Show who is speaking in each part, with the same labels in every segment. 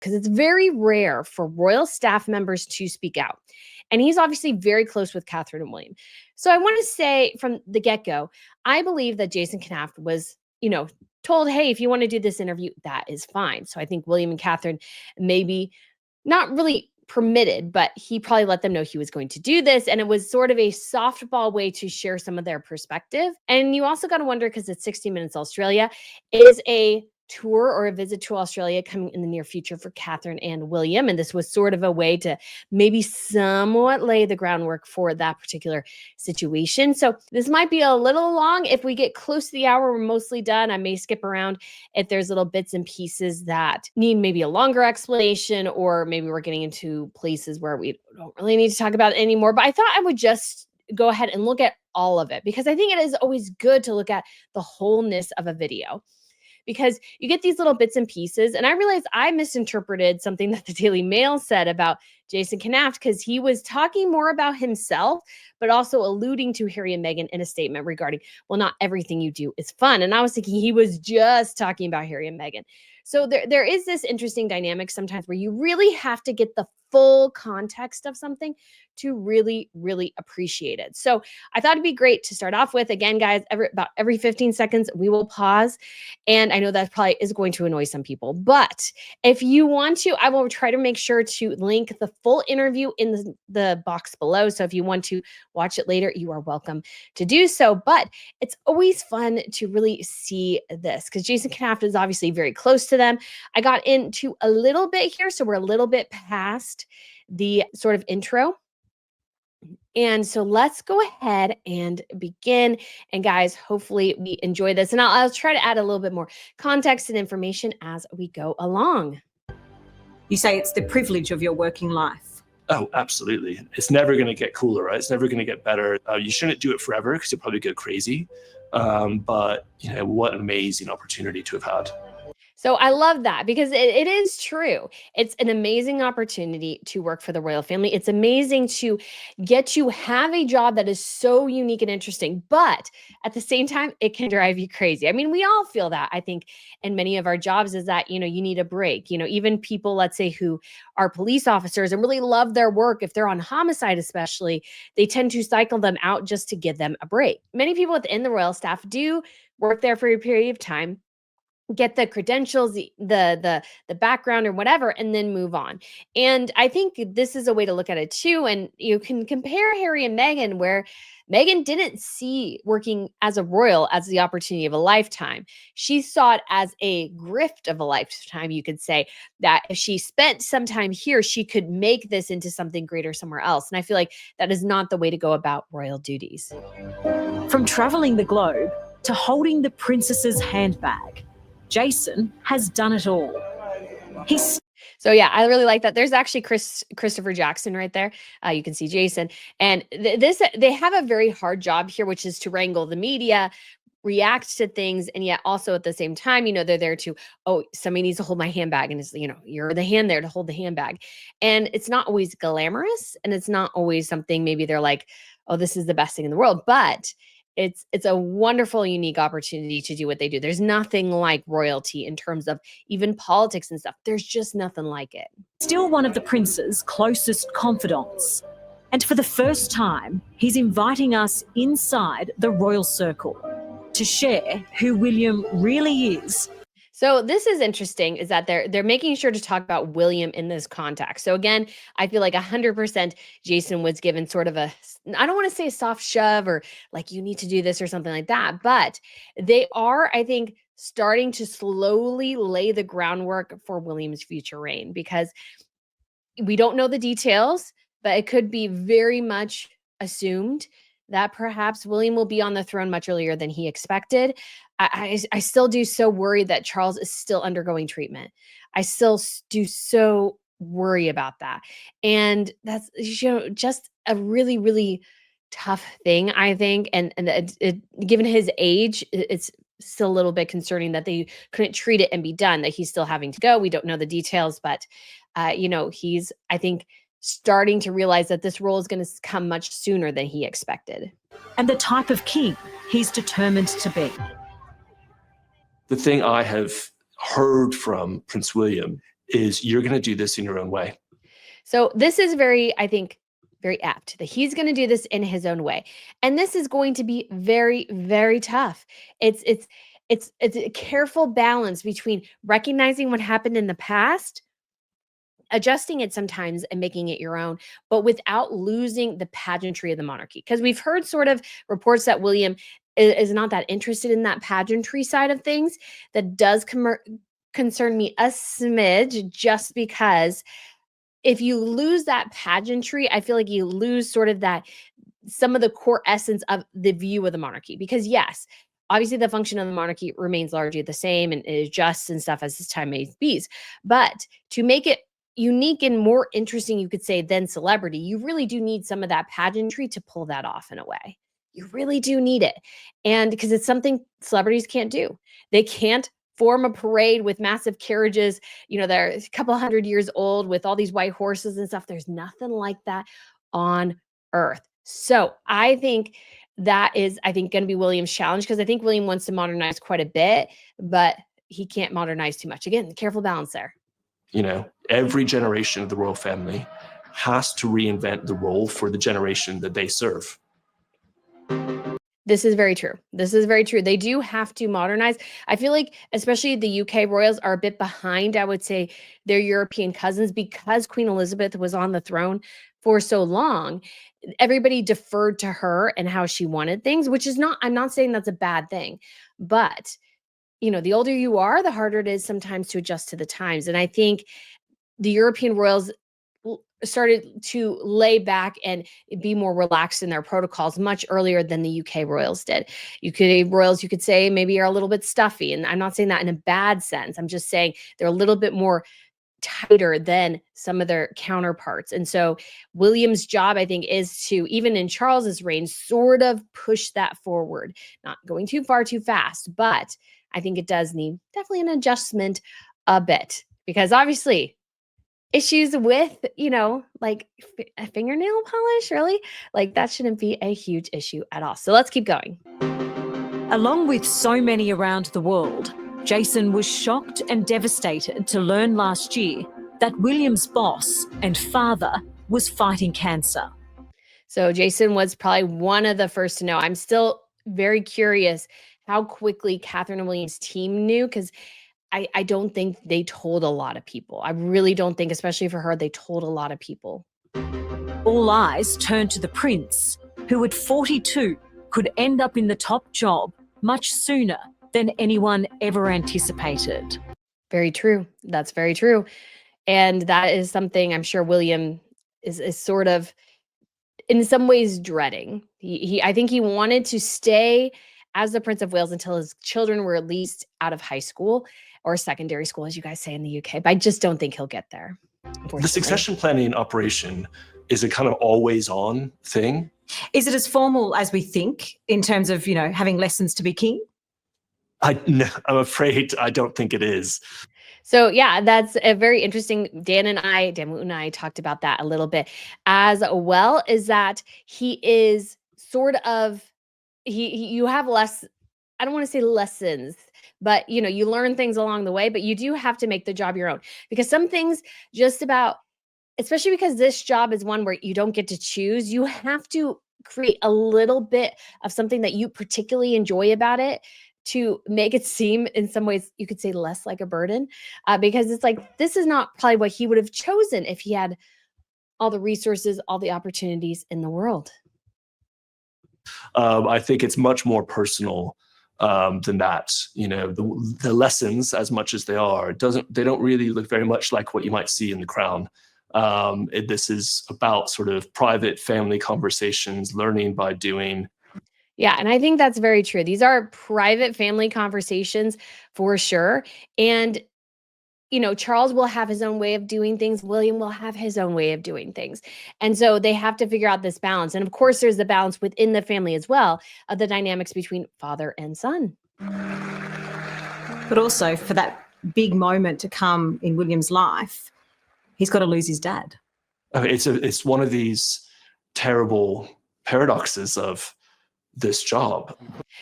Speaker 1: because it's very rare for royal staff members to speak out. And he's obviously very close with Catherine and William. So I want to say from the get-go, I believe that Jason Knauf was, told, hey, if you want to do this interview, that is fine. So I think William and Catherine maybe not really permitted, but he probably let them know he was going to do this. And it was sort of a softball way to share some of their perspective. And you also got to wonder, because it's 60 Minutes Australia, is a tour or a visit to Australia coming in the near future for Catherine and William. And this was sort of a way to maybe somewhat lay the groundwork for that particular situation. So this might be a little long. If we get close to the hour, we're mostly done. I may skip around if there's little bits and pieces that need maybe a longer explanation, or maybe we're getting into places where we don't really need to talk about it anymore. But I thought I would just go ahead and look at all of it, because I think it is always good to look at the wholeness of a video, because you get these little bits and pieces. And I realized I misinterpreted something that the Daily Mail said about Jason Knauf, because he was talking more about himself, but also alluding to Harry and Meghan in a statement regarding, well, not everything you do is fun. And I was thinking he was just talking about Harry and Meghan. So there is this interesting dynamic sometimes where you really have to get the full context of something to really, really appreciate it. So I thought it'd be great to start off with. Again, guys, about every 15 seconds, we will pause. And I know that probably is going to annoy some people, but if you want to, I will try to make sure to link the full interview in the box below. So if you want to watch it later, you are welcome to do so. But it's always fun to really see this, because Jason Knauf is obviously very close to them. I got into a little bit here, so we're a little bit past the sort of intro. And so let's go ahead and begin. And guys, hopefully we enjoy this. And I'll try to add a little bit more context and information as we go along.
Speaker 2: You say it's the privilege of your working life.
Speaker 3: Oh, absolutely. It's never going to get cooler, right? It's never going to get better. You shouldn't do it forever, because you'll probably go crazy. But what an amazing opportunity to have had.
Speaker 1: So I love that, because it is true. It's an amazing opportunity to work for the royal family. It's amazing to get to have a job that is so unique and interesting, but at the same time, it can drive you crazy. I mean, we all feel that, I think, in many of our jobs, is that, you need a break. Even people, let's say, who are police officers and really love their work, if they're on homicide especially, they tend to cycle them out just to give them a break. Many people within the royal staff do work there for a period of time, get the credentials, the background or whatever, and then move on. And I think this is a way to look at it too. And you can compare Harry and Meghan, where Meghan didn't see working as a royal as the opportunity of a lifetime. She saw it as a grift of a lifetime. You could say that if she spent some time here, she could make this into something greater somewhere else. And I feel like that is not the way to go about royal duties.
Speaker 2: From traveling the globe to holding the princess's handbag, Jason has done it all.
Speaker 1: So yeah, I really like that. There's actually Christopher Jackson right there. You can see Jason. And they have a very hard job here, which is to wrangle the media, react to things, and yet also at the same time, they're there to, oh, somebody needs to hold my handbag, and it's, you're the hand there to hold the handbag. And it's not always glamorous, and it's not always something maybe they're like, oh, this is the best thing in the world, but it's a wonderful, unique opportunity to do what they do. There's nothing like royalty in terms of even politics and stuff. There's just nothing like it.
Speaker 2: Still one of the prince's closest confidants. And for the first time, he's inviting us inside the royal circle to share who William really is.
Speaker 1: So this is interesting, is that they're making sure to talk about William in this context. So again, I feel like 100% Jason was given sort of I don't want to say a soft shove or like, you need to do this or something like that, but they are, I think, starting to slowly lay the groundwork for William's future reign, because we don't know the details, but it could be very much assumed that perhaps William will be on the throne much earlier than he expected. I still do so worry that Charles is still undergoing treatment. I still do so worry about that. And that's, just a really, really tough thing, I think. And given his age, it's still a little bit concerning that they couldn't treat it and be done, that he's still having to go. We don't know the details, but, he's, I think, starting to realize that this role is going to come much sooner than he expected.
Speaker 2: And the type of king he's determined to be.
Speaker 3: The thing I have heard from Prince William is you're going to do this in your own way.
Speaker 1: So this is very, I think, very apt that he's going to do this in his own way. And this is going to be very, very tough. It's a careful balance between recognizing what happened in the past, adjusting it sometimes and making it your own, but without losing the pageantry of the monarchy. Because we've heard sort of reports that William is not that interested in that pageantry side of things. That does concern me a smidge, just because if you lose that pageantry, I feel like you lose sort of that, some of the core essence of the view of the monarchy. Because yes, obviously the function of the monarchy remains largely the same and it adjusts and stuff as time may be. But to make it unique and more interesting, you could say, than celebrity, you really do need some of that pageantry to pull that off in a way. You really do need it. And because it's something celebrities can't do. They can't form a parade with massive carriages, they're a couple hundred years old with all these white horses and stuff. There's nothing like that on earth. So I think that is, going to be William's challenge, because I think William wants to modernize quite a bit, but he can't modernize too much. Again, careful balance there.
Speaker 3: Every generation of the royal family has to reinvent the role for the generation that they serve.
Speaker 1: This is very true. This is very true. They do have to modernize. I feel like especially the UK royals are a bit behind, I would say, their European cousins, because Queen Elizabeth was on the throne for so long. Everybody deferred to her and how she wanted things, which is not, I'm not saying that's a bad thing, but the older you are, the harder it is sometimes to adjust to the times. And I think the European royals started to lay back and be more relaxed in their protocols much earlier than the UK royals did. You could say maybe are a little bit stuffy. And I'm not saying that in a bad sense. I'm just saying they're a little bit more tighter than some of their counterparts. And so William's job, I think, is to, even in Charles's reign, sort of push that forward, not going too far too fast. But I think it does need definitely an adjustment a bit, because obviously issues with, like a fingernail polish, really? Like that shouldn't be a huge issue at all. So let's keep going.
Speaker 2: Along with so many around the world, Jason was shocked and devastated to learn last year that William's boss and father was fighting cancer.
Speaker 1: So Jason was probably one of the first to know. I'm still very curious how quickly Catherine and William's team knew, because I don't think they told a lot of people. I really don't think, especially for her, they told a lot of people.
Speaker 2: All eyes turned to the prince, who at 42 could end up in the top job much sooner than anyone ever anticipated.
Speaker 1: Very true. That's very true. And that is something I'm sure William is sort of, in some ways, dreading. I think he wanted to stay as the Prince of Wales until his children were at least out of high school or secondary school, as you guys say in the UK. But I just don't think he'll get there.
Speaker 3: The succession planning operation is a kind of always on thing.
Speaker 2: Is it as formal as we think in terms of, having lessons to be king?
Speaker 3: I'm afraid I don't think it is.
Speaker 1: So yeah, that's a very interesting. Dan Woot and I talked about that a little bit as well, is that he is sort of, you have less, I don't want to say lessons, but you learn things along the way, but you do have to make the job your own, because some things just about, especially because this job is one where you don't get to choose, you have to create a little bit of something that you particularly enjoy about it to make it seem, in some ways, you could say, less like a burden, because it's like, this is not probably what he would have chosen if he had all the resources, all the opportunities in the world.
Speaker 3: I think it's much more personal than that. The lessons, as much as they are, they don't really look very much like what you might see in The Crown. This is about sort of private family conversations, learning by doing.
Speaker 1: Yeah, and I think that's very true. These are private family conversations for sure. And Charles will have his own way of doing things. William will have his own way of doing things. And so they have to figure out this balance. And of course, there's the balance within the family as well, of the dynamics between father and son.
Speaker 2: But also, for that big moment to come in William's life, he's got to lose his dad.
Speaker 3: It's one of these terrible paradoxes of this job.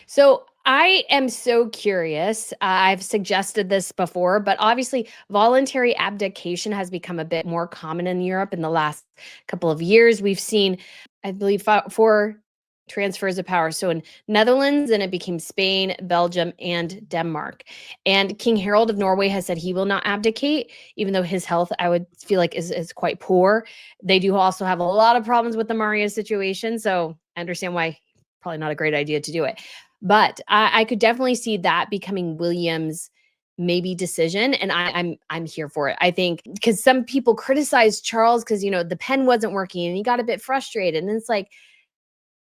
Speaker 1: So I am so curious. I've suggested this before, but obviously, voluntary abdication has become a bit more common in Europe in the last couple of years. We've seen, I believe, four transfers of power. So in Netherlands, and it became Spain, Belgium, and Denmark. And King Harold of Norway has said he will not abdicate, even though his health, I would feel like, is quite poor. They do also have a lot of problems with the Maria situation. So I understand why probably not a great idea to do it. But I could definitely see that becoming William's maybe decision, and I'm here for it. I think because some people criticize Charles because the pen wasn't working and he got a bit frustrated, and it's like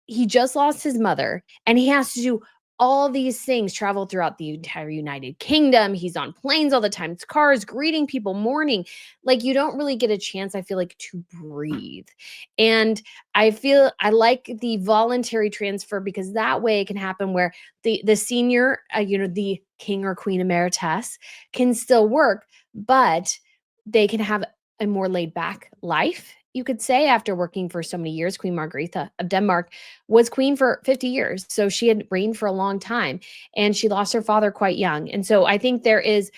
Speaker 1: he just lost his mother and he has to do all these things, travel throughout the entire United Kingdom. He's on planes all the time, it's cars, greeting people, mourning. Like, you don't really get a chance, I feel like, to breathe. And I feel I like the voluntary transfer because that way it can happen where the senior, the king or queen emeritus can still work, but they can have a more laid back life, you could say, after working for so many years. Queen Margrethe of Denmark was queen for 50 years. So she had reigned for a long time and she lost her father quite young. And so I think there is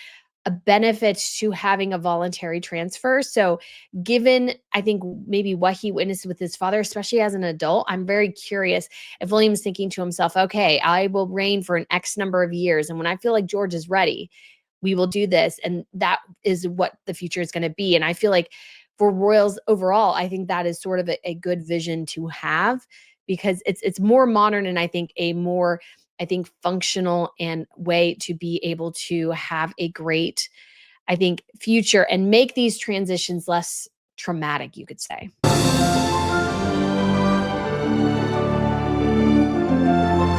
Speaker 1: a benefit to having a voluntary transfer. So given, I think, maybe what he witnessed with his father, especially as an adult, I'm very curious if William's thinking to himself, okay, I will reign for an X number of years. And when I feel like George is ready, we will do this. And that is what the future is going to be. And I feel like for royals overall, I think that is sort of a good vision to have because it's more modern and I think a more, functional and way to be able to have a great, future and make these transitions less traumatic, you could say.